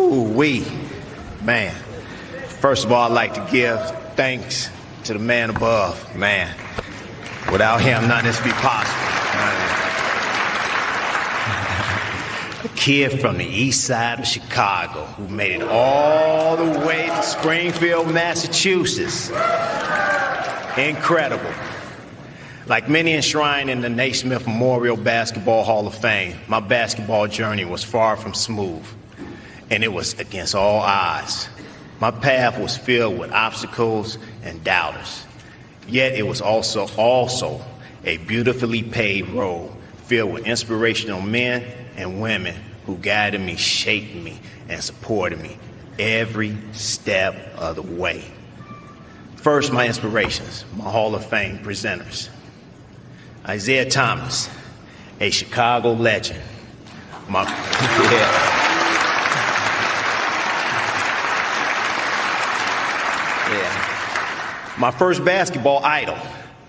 Ooh-wee. Man, first of all, I'd like to give thanks to the man above. Man, without him, none of this would be possible. A kid from the east side of Chicago who made it all the way to Springfield, Massachusetts. Incredible. Like many enshrined in the Naismith Memorial Basketball Hall of Fame, my basketball journey was far from smooth, and it was against all odds. My path was filled with obstacles and doubters, yet it was also a beautifully paved road filled with inspirational men and women who guided me, shaped me, and supported me every step of the way. First, my inspirations, my Hall of Fame presenters. Isaiah Thomas, a Chicago legend. My first basketball idol.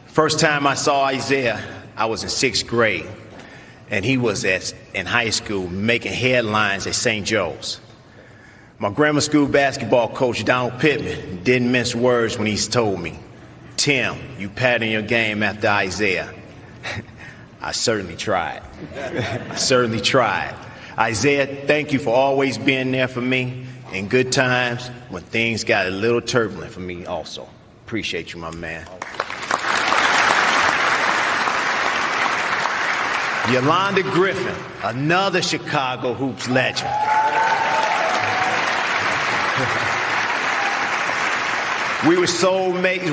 First time I saw Isaiah, I was in 6th grade, and he was in high school making headlines at St. Joe's. My grammar school basketball coach, Donald Pittman, didn't mince words when he told me, "Tim, you pattern your game after Isaiah." I certainly tried. Isaiah, thank you for always being there for me in good times when things got a little turbulent for me also. Appreciate you, my man. Yolanda Griffin, another Chicago hoops legend. We were soulmates.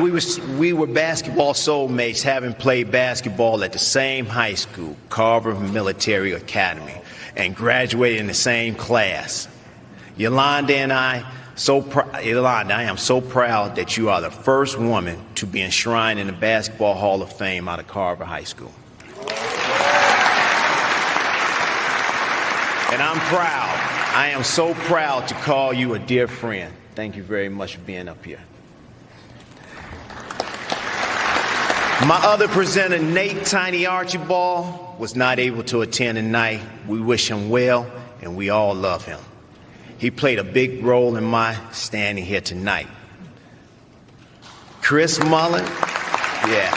We were basketball soulmates, having played basketball at the same high school, Carver Military Academy, and graduated in the same class. Yolanda and Yolanda, I am so proud that you are the first woman to be enshrined in the Basketball Hall of Fame out of Carver High School. And I'm proud. I am so proud to call you a dear friend. Thank you very much for being up here. My other presenter, Nate Tiny Archibald, was not able to attend tonight. We wish him well, and we all love him. He played a big role in my standing here tonight. Chris Mullin, yes.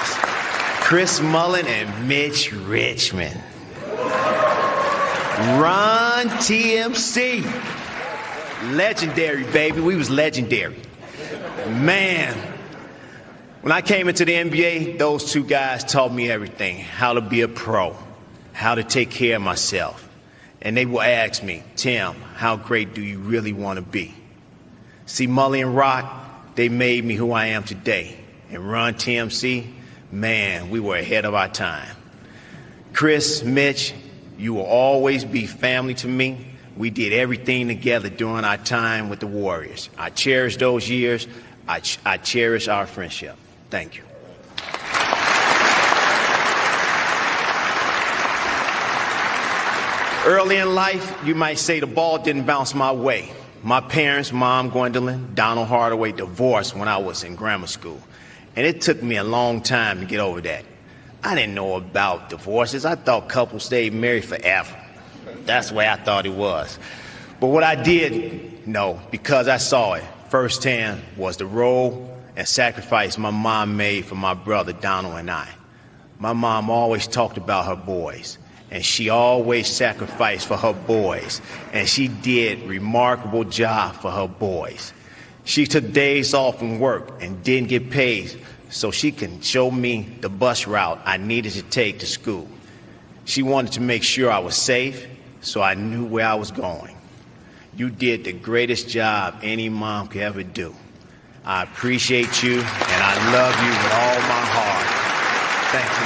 Chris Mullin and Mitch Richmond. Ron TMC. Legendary, baby. We was legendary. Man. When I came into the NBA, those two guys taught me everything. How to be a pro. How to take care of myself. And they will ask me, "Tim, how great do you really want to be?" See, Mully and Rock, they made me who I am today. And Ron TMC, man, we were ahead of our time. Chris, Mitch, you will always be family to me. We did everything together during our time with the Warriors. I cherish those years. I cherish our friendship. Thank you. Early in life, you might say the ball didn't bounce my way. My parents, Mom Gwendolyn, Donald Hardaway, divorced when I was in grammar school. And it took me a long time to get over that. I didn't know about divorces. I thought couples stayed married forever. That's the way I thought it was. But what I did know, because I saw it firsthand, was the role and sacrifice my mom made for my brother Donald and I. My mom always talked about her boys, and she always sacrificed for her boys, and she did a remarkable job for her boys. She took days off from work and didn't get paid so she can show me the bus route I needed to take to school. She wanted to make sure I was safe, so I knew where I was going. You did the greatest job any mom could ever do. I appreciate you, and I love you with all my heart. Thank you,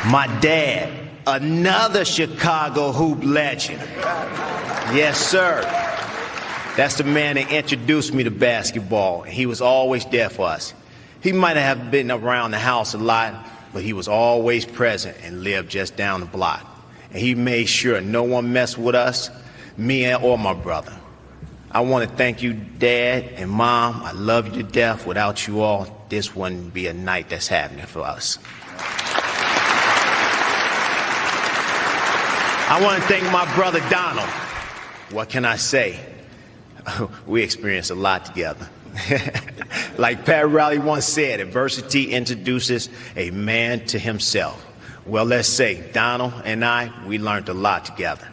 Mom. My dad, another Chicago hoop legend. Yes, sir. That's the man that introduced me to basketball, and he was always there for us. He might have been around the house a lot, but he was always present and lived just down the block. And he made sure no one messed with us, me or my brother. I want to thank you, Dad and Mom. I love you to death. Without you all, this wouldn't be a night that's happening for us. I want to thank my brother Donald. What can I say? We experienced a lot together. Like Pat Riley once said, adversity introduces a man to himself. Well, let's say Donald and we learned a lot together.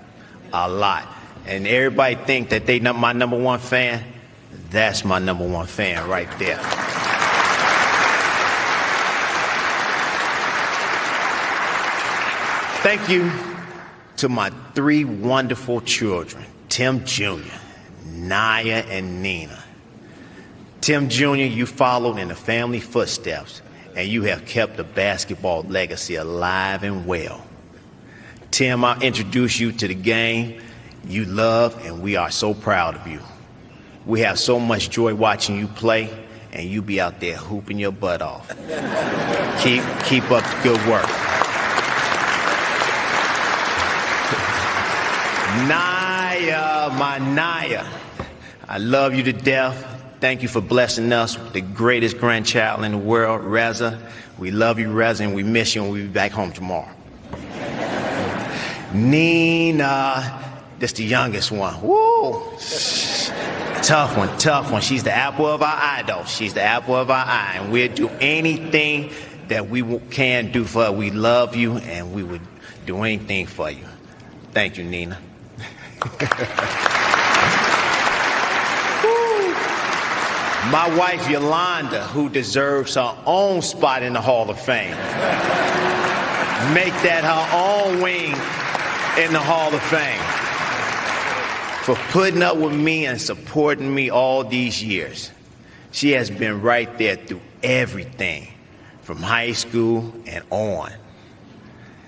A lot. And everybody think that they my number one fan. That's my number one fan right there. Thank you to my 3 wonderful children, Tim Jr., Naya, and Nina. Tim Jr., you followed in the family footsteps, and you have kept the basketball legacy alive and well. Tim, I'll introduce you to the game you love, and we are so proud of you. We have so much joy watching you play, and you be out there hooping your butt off. Keep up the good work. Naya, my Naya, I love you to death. Thank you for blessing us with the greatest grandchild in the world, Reza. We love you, Reza, and we miss you, and we'll be back home tomorrow. Nina, this the youngest one. Woo! Tough one. She's the apple of our eye, though. She's the apple of our eye, and we'll do anything that we can do for her. We love you, and we would do anything for you. Thank you, Nina. My wife, Yolanda, who deserves her own spot in the Hall of Fame. Make that her own wing in the Hall of Fame. For putting up with me and supporting me all these years. She has been right there through everything, from high school and on.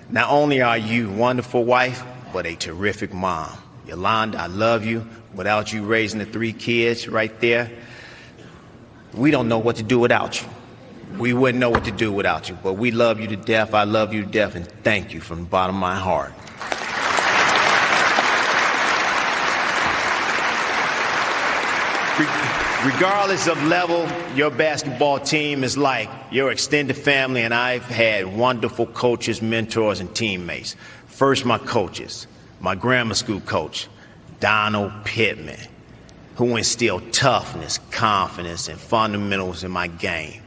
Not only are you a wonderful wife, but a terrific mom. Yolanda, I love you. Without you raising the 3 kids right there, we don't know what to do without you. We wouldn't know what to do without you, but we love you to death. I love you to death, and thank you from the bottom of my heart. Regardless of level your basketball team is like, your extended family and I've had wonderful coaches, mentors, and teammates. First, my coaches, my grammar school coach, Donald Pittman, who instilled toughness, confidence, and fundamentals in my game.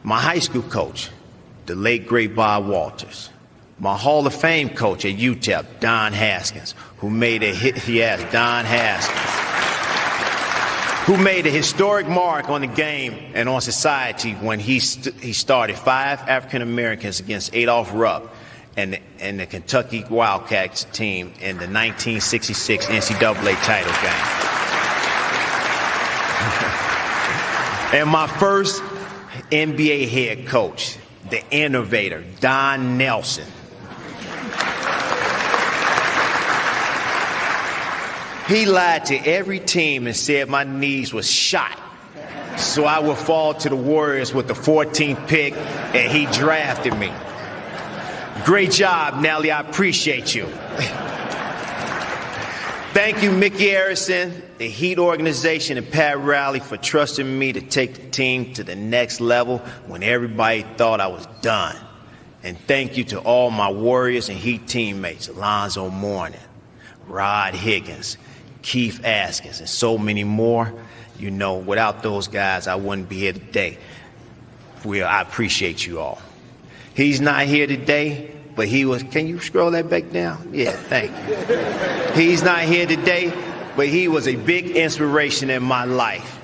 My high school coach, the late great Bob Walters. My Hall of Fame coach at UTEP, Don Haskins, who made a historic mark on the game and on society when he started 5 African Americans against Adolph Rupp and the Kentucky Wildcats team in the 1966 NCAA title game. And my first NBA head coach, the innovator, Don Nelson. He lied to every team and said my knees was shot, so I would fall to the Warriors with the 14th pick, and he drafted me. Great job, Nelly. I appreciate you. Thank you, Mickey Harrison, the Heat organization, and Pat Riley for trusting me to take the team to the next level when everybody thought I was done. And thank you to all my Warriors and Heat teammates, Alonzo Mourning, Rod Higgins, Keith Askins, and so many more. You know, without those guys, I wouldn't be here today. I appreciate you all. He's not here today, but he was, can you scroll that back down? Yeah, thank you. He's not here today, but he was a big inspiration in my life.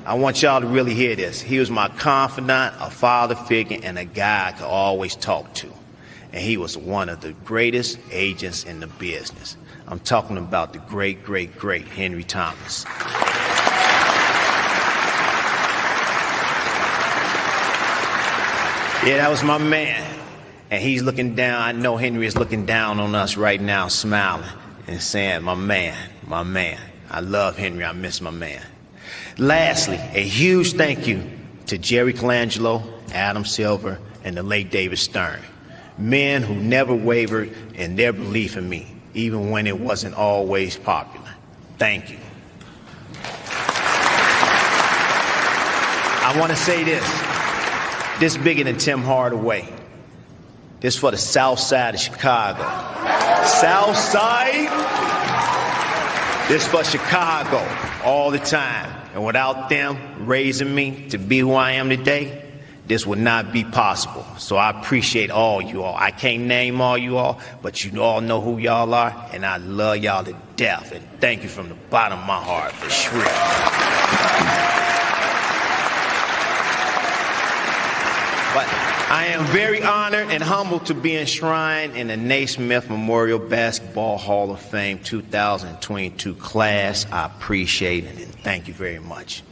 I want y'all to really hear this. He was my confidant, a father figure, and a guy I could always talk to. And he was one of the greatest agents in the business. I'm talking about the great, great, great Henry Thomas. Yeah, that was my man. And he's looking down. I know Henry is looking down on us right now, smiling and saying, my man, my man. I love Henry. I miss my man. Lastly, a huge thank you to Jerry Colangelo, Adam Silver, and the late David Stern. Men who never wavered in their belief in me, even when it wasn't always popular. Thank you. I want to say this bigger than Tim Hardaway. This for the South Side of Chicago. South Side? This for Chicago all the time. And without them raising me to be who I am today, this would not be possible. So I appreciate all you all. I can't name all you all, but you all know who y'all are, and I love y'all to death. And thank you from the bottom of my heart for sure. But I am very honored and humbled to be enshrined in the Naismith Memorial Basketball Hall of Fame 2022 class. I appreciate it, and thank you very much.